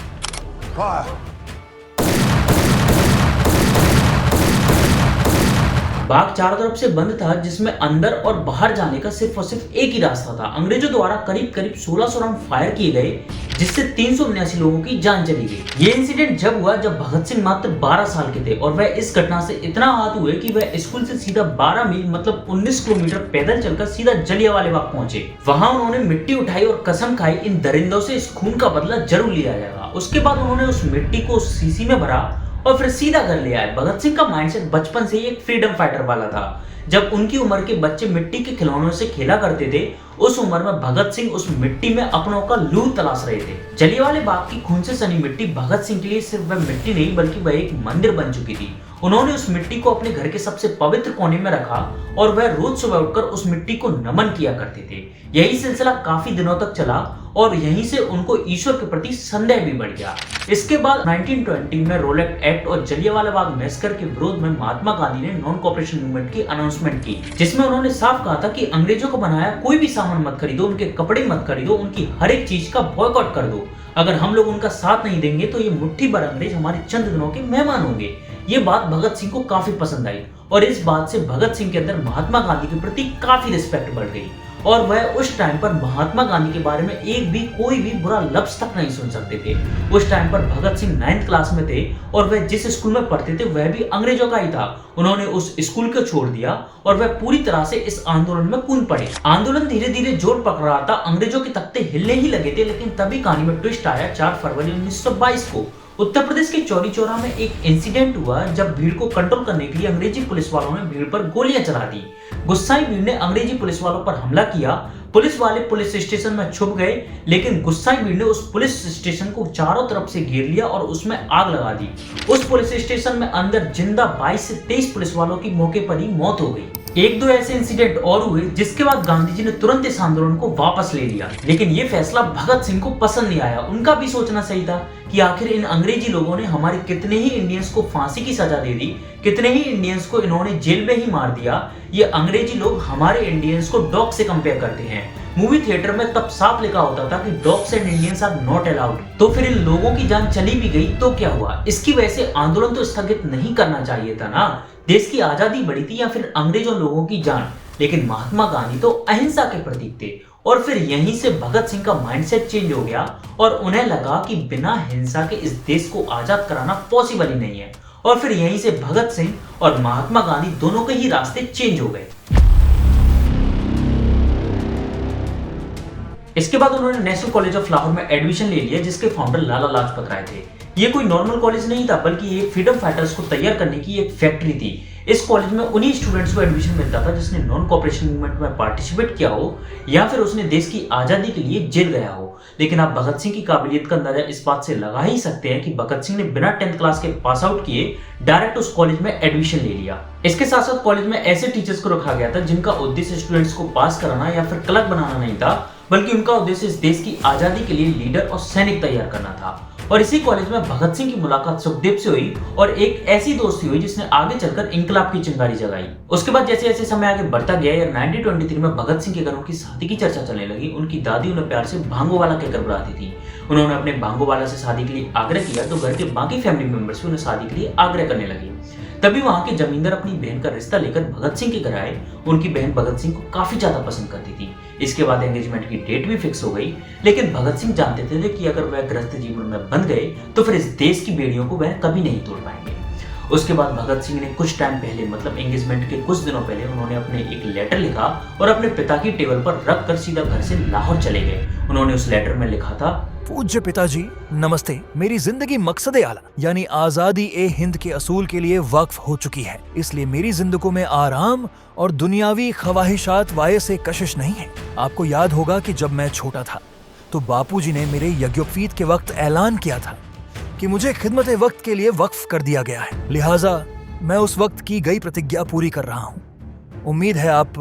बाग चारों तरफ से बंद था, जिसमें अंदर और बाहर जाने का सिर्फ और सिर्फ एक ही रास्ता था। अंग्रेजों द्वारा करीब करीब 1600 राउंड फायर किए गए, जिससे 379 लोगों की जान चली गई। ये इंसिडेंट जब हुआ जब भगत सिंह मात्र 12 साल के थे और वह इस घटना से इतना आहत हुए कि वह स्कूल से सीधा 12 मील मतलब 19 किलोमीटर पैदल चलकर सीधा जलियांवाला बाग पहुंचे। वहां उन्होंने मिट्टी उठाई और कसम खाई इन दरिंदों से इस खून का बदला जरूर लिया जाएगा। उसके बाद उन्होंने उस मिट्टी को शीशी में भरा और फिर सीधा घर ले आए। भगत सिंह का माइंडसेट बचपन से ही एक फ्रीडम फाइटर वाला था। जब उनकी उम्र के बच्चे मिट्टी के खिलौनों से खेला करते थे, उस उम्र में भगत सिंह उस मिट्टी में अपनों का लूर तलाश रहे थे। जलियांवाला बाग की खून से सनी मिट्टी भगत सिंह के लिए सिर्फ वह मिट्टी नहीं बल्कि वह एक मंदिर बन चुकी थी। उन्होंने उस मिट्टी को अपने घर के सबसे पवित्र कोने में रखा और वह रोज सुबह उठकर उस मिट्टी को नमन किया करते थे। यही सिलसिला काफी दिनों तक चला और यहीं से उनको ईश्वर के प्रति संदेह भी बढ़ गया। इसके बाद 1920 में रोलेट एक्ट और जलियांवाला बाग मैसेकर के विरोध में महात्मा गांधी ने नॉन कॉपरेशन मूवमेंट की अनाउंसमेंट की, जिसमें उन्होंने साफ कहा था कि अंग्रेजों को बनाया कोई भी सामान मत खरीदो, उनके कपड़े मत खरीदो, उनकी हर एक चीज का बॉयकॉट कर दो। अगर हम लोग उनका साथ नहीं देंगे तो ये मुट्ठी भर अंग्रेज हमारे चंद दिनों के मेहमान होंगे। ये बात भगत सिंह को काफी पसंद आई और इस बात से भगत सिंह के अंदर महात्मा गांधी के प्रति काफी रिस्पेक्ट बढ़ गई और वह उस टाइम पर महात्मा गांधी के बारे में एक भी कोई भी बुरा लफ्ज तक नहीं सुन सकते थे। उस टाइम पर भगत सिंह 9th क्लास में थे और वह जिस स्कूल में पढ़ते थे वह भी अंग्रेजों का ही था। उन्होंने उस स्कूल को छोड़ दिया और वह पूरी तरह से इस आंदोलन में कूद पड़े। आंदोलन धीरे धीरे जोर पकड़ रहा था, अंग्रेजों के तख्ते हिलने ही लगे थे, लेकिन तभी कहानी में ट्विस्ट आया। 4 फरवरी 1922 को उत्तर प्रदेश के चौरी चौरा में एक इंसिडेंट हुआ जब भीड़ को कंट्रोल करने के लिए अंग्रेजी पुलिस वालों ने भीड़ पर गोलियां चला दी। गुस्साई भीड़ ने अंग्रेजी पुलिस वालों पर हमला किया। पुलिस वाले पुलिस स्टेशन में छुप गए, लेकिन गुस्साई भीड़ ने उस पुलिस स्टेशन को चारों तरफ से घेर लिया और उसमें आग लगा दी। उस पुलिस स्टेशन में अंदर जिंदा 22 से 23 पुलिस वालों की मौके पर ही मौत हो गई। 1-2 ऐसे इंसिडेंट और हुए जिसके बाद गांधी जी ने तुरंत इस आंदोलन को वापस ले लिया, लेकिन ये फैसला भगत सिंह को पसंद नहीं आया। उनका भी सोचना सही था कि आखिर इन अंग्रेजी लोगों ने हमारे कितने ही इंडियंस को फांसी की सजा दे दी, कितने ही इंडियंस को इन्होंने जेल में ही मार दिया। ये अंग्रेजी लोग हमारे इंडियंस को डॉग से कंपेयर करते हैं। मूवी थिएटर में तब साफ लिखा होता था कि dogs and Indians are not allowed. तो फिर इन लोगों की जान चली भी गई तो क्या हुआ? इसकी वजह से आंदोलन तो स्थगित नहीं करना चाहिए था ना। देश की आजादी बड़ी थी या फिर अंग्रेजों लोगों की जान? लेकिन महात्मा गांधी तो अहिंसा के प्रतीक थे और फिर यहीं से भगत सिंह का माइंडसेट चेंज हो गया और उन्हें लगा कि बिना हिंसा के इस देश को आजाद कराना पॉसिबल ही नहीं है। और फिर यहीं से भगत सिंह और महात्मा गांधी दोनों के ही रास्ते चेंज हो गए। इसके बाद उन्होंने नेशनल कॉलेज ऑफ लाहौर में एडमिशन ले लिया, जिसके फाउंडर लाला लाजपत राय थे। ये कोई नॉर्मल कॉलेज नहीं था, बल्कि ये फ्रीडम फाइटर्स को तैयार करने की एक फैक्ट्री थी। इस कॉलेज में उन्हीं स्टूडेंट्स को एडमिशन मिलता था जिसने नॉन कॉपरेशन मूवमेंट में पार्टिसिपेट किया हो या फिर उसने देश की आजादी के लिए जेल गया हो। लेकिन आप भगत सिंह की काबिलियत का अंदाजा इस बात से लगा ही सकते हैं कि भगत सिंह ने बिना 10th क्लास के पास आउट किए डायरेक्ट उस कॉलेज में एडमिशन ले लिया। इसके साथ साथ कॉलेज में ऐसे टीचर्स को रखा गया था जिनका उद्देश्य स्टूडेंट्स को पास कराना या फिर क्लर्क बनाना नहीं था, बल्कि उनका उद्देश्य इस देश की आजादी के लिए लीडर और सैनिक तैयार करना था। और इसी कॉलेज में भगत सिंह की मुलाकात सुखदेव से हुई और एक ऐसी दोस्ती हुई जिसने आगे चलकर इंकलाब की चिंगारी जगाई। उसके बाद जैसे जैसे समय आगे बढ़ता गया या 1923 में भगत सिंह के घर उनकी शादी की चर्चा चलने लगी। उनकी दादी उन्हें प्यार से भांगोवाला कहकर बुलाती थी। उन्होंने अपने भांगोवाला से शादी के लिए आग्रह किया तो घर के बाकी फैमिली मेंबर्स भी उन्हें शादी के लिए आग्रह करने लगे। तभी वहां के जमींदार अपनी बहन का रिश्ता लेकर भगत सिंह के घर आए। उनकी बहन भगत सिंह को काफी ज्यादा पसंद करती थी। इसके बाद एंगेजमेंट की डेट भी फिक्स हो गई, लेकिन भगत सिंह जानते थे कि अगर वह गृहस्थ जीवन में बंध गए तो फिर इस देश की बेड़ियों को वह कभी नहीं तोड़ पाएंगे। उसके बाद भगत सिंह ने कुछ टाइम पहले मतलब एंगेजमेंट के कुछ दिनों पहले उन्होंने अपने एक लेटर लिखा और अपने पिता की टेबल पर रख कर सीधा घर से लाहौर चले गए। उन्होंने उस लेटर में लिखा था, पूज्य पिताजी नमस्ते। मेरी जिंदगी मकसद आला यानी आजादी ए हिंद के असूल के लिए वक्फ हो चुकी है, इसलिए मेरी जिंदगी में आराम और दुनियावी ख्वाहिशात वाये से कशिश नहीं है। आपको याद होगा कि जब मैं छोटा था तो बापूजी ने मेरे यज्ञोपवीत के वक्त ऐलान किया था कि मुझे खिदमत वक्त के लिए वक्फ कर दिया गया है, लिहाजा मैं उस वक्त की गई प्रतिज्ञा पूरी कर रहा हूँ। उम्मीद है आप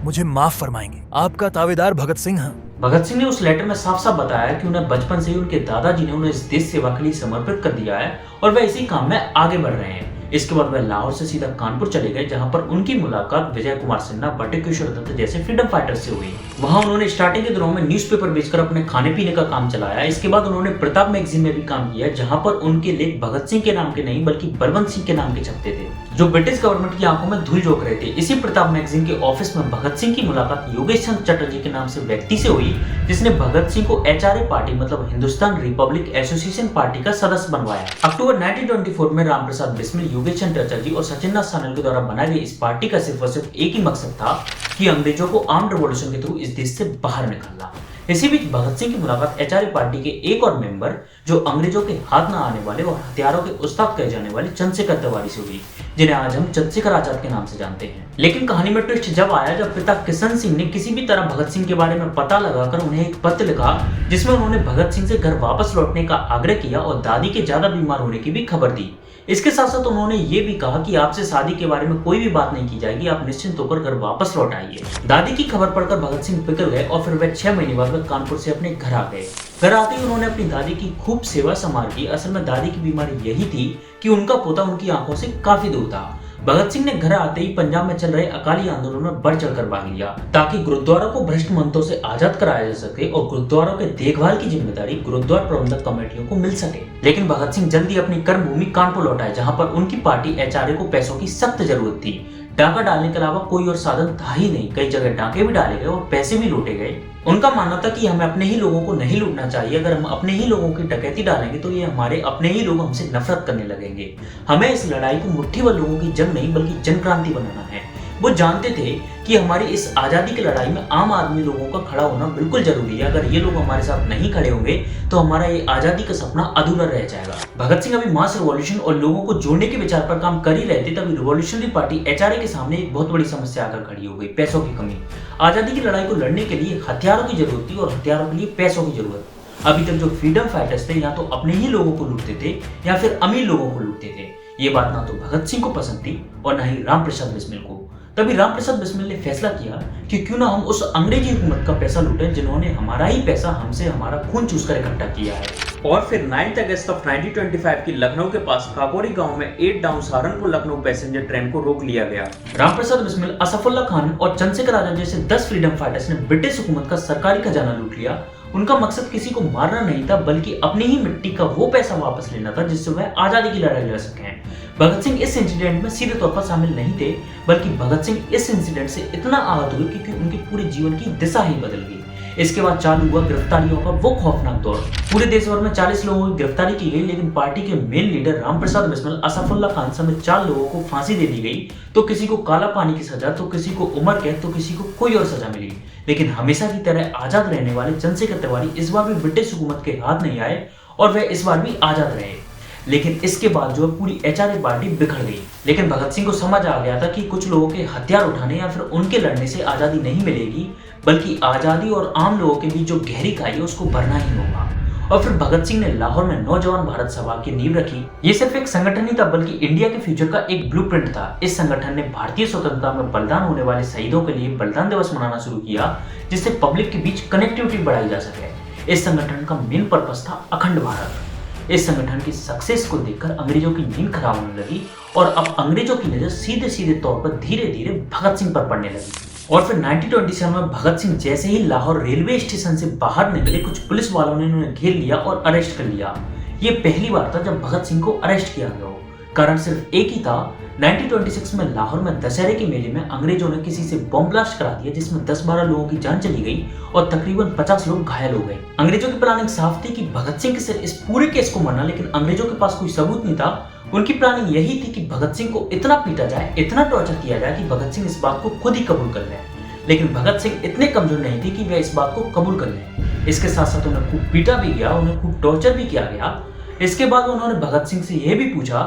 मुझे माफ फरमाएंगे। आपका तावेदार भगत सिंह। हाँ, भगत सिंह ने उस लेटर में साफ साफ बताया कि उन्हें बचपन से ही उनके दादाजी ने उन्हें इस देश सेवा के लिए समर्पित कर दिया है और वह इसी काम में आगे बढ़ रहे हैं। इसके बाद वह लाहौर से सीधा कानपुर चले गए, जहां पर उनकी मुलाकात विजय कुमार सिन्हा, बटुकेश्वर दत्त जैसे फ्रीडम फाइटर्स से हुई। वहां उन्होंने स्टार्टिंग के दिनों में न्यूज़पेपर बेचकर अपने खाने पीने का काम चलाया। इसके बाद उन्होंने प्रताप मैगजीन में भी काम किया, जहां पर उनके लेख भगत सिंह के नाम के नहीं बल्कि बलवंत सिंह के नाम के छपते थे, जो ब्रिटिश गवर्नमेंट की आंखों में धूल झोंक रहे थे। इसी प्रताप मैगजीन के ऑफिस में भगत सिंह की मुलाकात योगेश चंद्र चटर्जी के नाम से व्यक्ति से हुई, जिसने भगत सिंह को HRA पार्टी मतलब हिंदुस्तान रिपब्लिक एसोसिएशन पार्टी का सदस्य बनवाया। अक्टूबर 1924 में रामप्रसाद बिस्मिल, योगेश चंद्र चटर्जी और सचिन नाथ सानल के द्वारा बनाई गई इस पार्टी का सिर्फ और सिर्फ एक ही मकसद था कि अंग्रेजों को आर्म्ड रिवॉल्यूशन के थ्रू इस देश से बाहर निकालना। इसी बीच भगत सिंह की मुलाकात HRA पार्टी के एक और मेंबर, जो अंग्रेजों के हाथ न आने वाले और हथियारों के उस्ताद कहे जाने वाले चंद्रशेखर तिवारी से हुई, जिन्हें आज हम चंद्रशेखर आजाद के नाम से जानते हैं। लेकिन कहानी में ट्विस्ट जब आया, जब पिता किशन सिंह ने किसी भी तरह भगत सिंह के बारे में पता लगाकर उन्हें एक पत्र लिखा, जिसमें उन्होंने भगत सिंह से घर वापस लौटने का आग्रह किया और दादी के ज्यादा बीमार होने की भी खबर दी। इसके साथ साथ उन्होंने ये भी कहा कि आपसे शादी के बारे में कोई भी बात नहीं की जाएगी, आप निश्चिंत होकर घर वापस लौट आइए। दादी की खबर पढ़कर भगत सिंह पिघल गए और फिर वह 6 महीने बाद कानपुर से अपने घर आ गए। घर आते ही उन्होंने अपनी दादी की खूब सेवा संभाल की। असल में दादी की बीमारी यही थी कि उनका पोता उनकी आंखों से काफी दूर था। भगत सिंह ने घर आते ही पंजाब में चल रहे अकाली आंदोलन में बढ़ चढ़कर भाग लिया, ताकि गुरुद्वारा को भ्रष्ट मंत्रों से आजाद कराया जा सके और गुरुद्वारों के देखभाल की जिम्मेदारी गुरुद्वारा प्रबंधक कमेटियों को मिल सके। लेकिन भगत सिंह जल्दी अपनी कर्म भूमि कानपुर लौट आए, जहां पर उनकी पार्टी HRA को पैसों की सख्त जरूरत थी। डाका डालने के अलावा कोई और साधन था ही नहीं। कई जगह डाके भी डाले गए और पैसे भी लूटे गए। उनका मानना था कि हमें अपने ही लोगों को नहीं लूटना चाहिए। अगर हम अपने ही लोगों की डकैती डालेंगे तो ये हमारे अपने ही लोग हमसे नफरत करने लगेंगे। हमें इस लड़ाई को मुट्ठी भर लोगों की जंग नहीं बल्कि जन क्रांति बनाना है। वो जानते थे कि हमारी इस आजादी की लड़ाई में आम आदमी लोगों का खड़ा होना बिल्कुल जरूरी है। अगर ये लोग हमारे साथ नहीं खड़े होंगे तो हमारा ये आजादी का सपना अधूरा रह जाएगा। भगत सिंह अभी मास रिवॉल्यूशन और लोगों को जोड़ने के विचार पर काम कर ही रहे थे, तभी रिवॉल्यूशनरी पार्टी HRA के सामने एक बहुत बड़ी समस्या आकर खड़ी हो गई, पैसों की कमी। आजादी की लड़ाई को लड़ने के लिए हथियारों की जरूरत थी और हथियारों के लिए पैसों की जरूरत। अभी तक जो फ्रीडम फाइटर्स थे या तो अपने ही लोगों को लूटते थे या फिर अमीर लोगों को लूटते थे। ये बात ना तो भगत सिंह को पसंद थी और ना ही रामप्रसाद बिस्मिल को। तभी रामप्रसाद बिस्मिल ने फैसला किया कि क्यों ना हम उस अंग्रेजी हुकूमत का पैसा लूटें जिन्होंने हमारा ही पैसा हमसे हमारा खून चूसकर इकट्ठा किया है। और फिर 9 अगस्त 1925 की लखनऊ के पास काकोरी गांव में 8 down Saharanpur Lucknow passenger train को रोक लिया गया। रामप्रसाद बिस्मिल, असफुल्ला खान और चंद्रशेखर आजाद जैसे 10 फ्रीडम फाइटर्स ने ब्रिटिश हुकूमत का सरकारी खजाना लूट लिया। उनका मकसद किसी को मारना नहीं था बल्कि अपनी ही मिट्टी का वो पैसा वापस लेना था जिससे वह आजादी की लड़ाई लड़ सकें। भगत सिंह इस इंसिडेंट में सीधे तौर पर शामिल नहीं थे, बल्कि भगत सिंह इस इंसिडेंट से इतना आहत हुए क्योंकि उनके पूरे जीवन की दिशा ही बदल गई। इसके बाद चालू हुआ गिरफ्तारियों का वो खौफनाक दौर। पूरे देश भर में 40 लोगों की गिरफ्तारी की गई, लेकिन पार्टी के मेन लीडर रामप्रसाद बिस्मिल, असफुल्ला खान समेत 4 लोगों को फांसी दे दी गई। तो किसी को काला पानी की सजा, तो किसी को उम्र कैद, तो किसी को कोई और सजा मिली। लेकिन हमेशा की तरह आजाद रहने वाले चंद्रशेखर तिवारी इस बार भी ब्रिटिश हुकूमत के हाथ नहीं आए और वह इस बार भी आजाद रहे। लेकिन इसके बाद जो पूरी HRA पार्टी बिखर गई। लेकिन भगत सिंह को समझ आ गया था कि कुछ लोगों के हथियार उठाने या फिर उनके लड़ने से आजादी नहीं मिलेगी, बल्कि आजादी और आम लोगों के बीच जो गहरी खाई है उसको भरना ही होगा। और फिर भगत सिंह ने लाहौर में नौजवान भारत सभा की नींव रखी। ये सिर्फ एक संगठन ही था बल्कि इंडिया के फ्यूचर का एक ब्लूप्रिंट था। इस संगठन ने भारतीय स्वतंत्रता में बलिदान होने वाले शहीदों के लिए बलिदान दिवस मनाना शुरू किया, जिससे पब्लिक के बीच कनेक्टिविटी बढ़ाई जा सके। इस संगठन का मेन पर्पस था अखंड भारत। इस संगठन की सक्सेस को देखकर अंग्रेजों की नींद खराब होने लगी और अब अंग्रेजों की नजर सीधे सीधे तौर पर धीरे धीरे भगत सिंह पर पड़ने लगी। और फिर 1927 में भगत सिंह जैसे ही लाहौर रेलवे स्टेशन से बाहर निकले, कुछ पुलिस वालों ने उन्हें घेर लिया और अरेस्ट कर लिया। ये पहली बार था जब भगत सिंह को अरेस्ट किया गया हो। कारण सिर्फ एक ही था, 1926 में लाहौर में दशहरे के मेले में अंग्रेजों ने किसी से बम ब्लास्ट करा दिया, जिसमें 10-12 लोगों की जान चली गई और तकरीबन 50 लोग घायल हो गए। अंग्रेजों की प्लानिंग साफ थी कि भगत सिंह के सिर इस पूरे केस को मरना, लेकिन अंग्रेजों के पास कोई सबूत नहीं था। उनकी प्लानिंग यही थी कि भगत सिंह को इतना पीटा जाए, इतना टॉर्चर किया जाए कि भगत सिंह इस बात को खुद ही कबूल कर लें। लेकिन भगत सिंह इतने कमजोर नहीं थे कि वे इस बात को कबूल कर लें। इसके साथ साथ उन्हें खूब पीटा भी गया, उन्हें खूब टॉर्चर भी किया गया। इसके बाद उन्होंने भगत सिंह से यह भी पूछा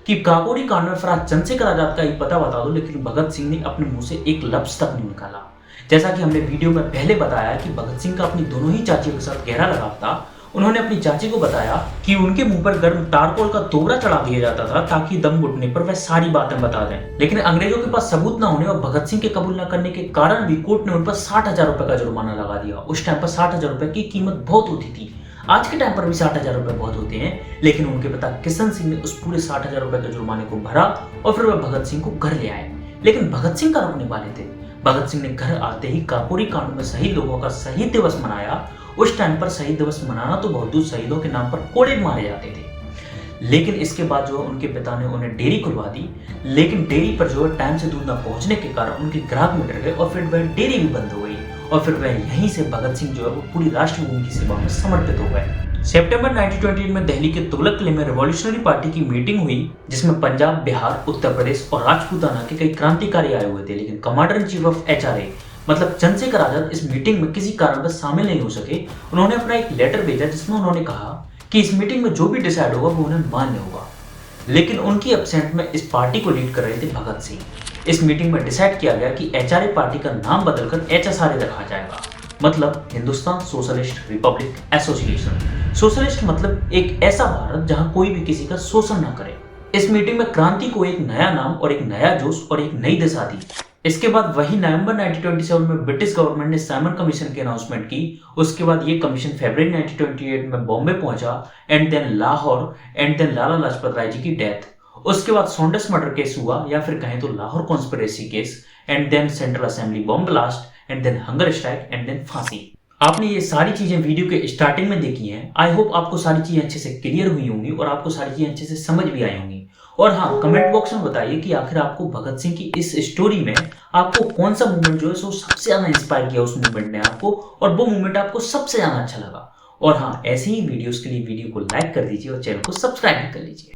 कि काकोरी कांड में फरार चंद्रशेखर आजाद का ही पता बता दो, लेकिन भगत सिंह ने अपने मुंह से एक लफ्ज तक नहीं निकाला। जैसा कि हमने वीडियो में पहले बताया कि भगत सिंह का अपनी दोनों ही चाचियों के साथ गहरा लगाव था उन्होंने अपनी चाची को बताया कि उनके मुंह पर गर्म टारकोल का तोबरा चढ़ा दिया जाता था ताकि दम घुटने पर वह सारी बातें बता दें। लेकिन अंग्रेजों के पास सबूत न होने और भगत सिंह के कबूल न करने के कारण भी कोर्ट ने उन पर 60,000 रुपए का जुर्माना लगा दिया। उस टाइम पर 60,000 रुपए की कीमत बहुत होती थी। आज के टाइम पर भी 60,000 रुपए बहुत होते हैं, लेकिन उनके पिता किशन सिंह ने उस पूरे 60,000 रुपए के जुर्माने को भरा और फिर वह भगत सिंह को घर ले आए। लेकिन भगत सिंह का रुकने वाले थे। भगत सिंह ने घर आते ही काकोरी कांड में शहीद लोगों का शहीद दिवस मनाया। उस टाइम पर शहीद दिवस मनाना तो बहुत दूर, शहीदों के नाम पर कोड़े मारे जाते थे। लेकिन इसके बाद जो उनके पिता ने उन्हें डेयरी खुलवा दी, लेकिन डेयरी पर जो टाइम से दूध न पहुंचने के कारण उनके ग्राहक मिट गए और फिर वह डेयरी भी बंद हो गई और फिर वह यहीं से भगत सिंह जो है वो पूरी राष्ट्रभूमि की सेवा में समर्पित हो गए। सितंबर 1928 में दिल्ली के तुगलक किले में रिवॉल्यूशनरी पार्टी की मीटिंग हुई, जिसमें पंजाब, बिहार, उत्तर प्रदेश और राजपूताना के कई क्रांतिकारी आए हुए थे। लेकिन commander in chief of HRA मतलब चंद्रशेखर आजाद इस मीटिंग में किसी कारणवश शामिल नहीं हो सके। उन्होंने अपना एक लेटर भेजा जिसमें उन्होंने कहा कि इस मीटिंग में जो भी डिसाइड होगा वो उन्हें मान्य होगा। लेकिन उनकी एब्सेंट में इस पार्टी को लीड कर रहे थे भगत सिंह। इस मीटिंग में डिसाइड किया गया कि एचआरए पार्टी का नाम बदलकर एचएसआरए रखा जाएगा, मतलब Hindustan socialist Republic association. Socialist मतलब एक ऐसा भारत जहां कोई भी किसी का शोषण न करे। इस मीटिंग में क्रांति को एक नया नाम और एक नया जोश और एक नई दिशा दी। इसके बाद वही नवंबर 1927 में ब्रिटिश गवर्नमेंट ने साइमन कमीशन की अनाउंसमेंट की। उसके बाद ये कमीशन फरवरी 1928 में बॉम्बे पहुंचा and then Lahore and then Lala Lajpat Rai ji की डेथ। उसके बाद सॉन्डर्स मर्डर केस हुआ या फिर कहें तो Lahore conspiracy case and then central assembly bomb blast and then hunger strike and then फांसी। आपने ये सारी चीजें वीडियो के स्टार्टिंग में देखी हैं। आई होप आपको सारी चीजें अच्छे से क्लियर हुई होंगी और आपको सारी चीजें अच्छे से समझ भी आई होंगी। और हाँ, कमेंट बॉक्स में बताइए कि आखिर आपको भगत सिंह की इस स्टोरी में आपको कौन सा मूवमेंट जो है सो सबसे ज्यादा इंस्पायर किया उस मूवमेंट ने आपको, और वो मूवमेंट आपको सबसे ज्यादा अच्छा लगा। और हाँ, ऐसे ही वीडियोस के लिए वीडियो को लाइक कर दीजिए और चैनल को सब्सक्राइब भी कर लीजिए।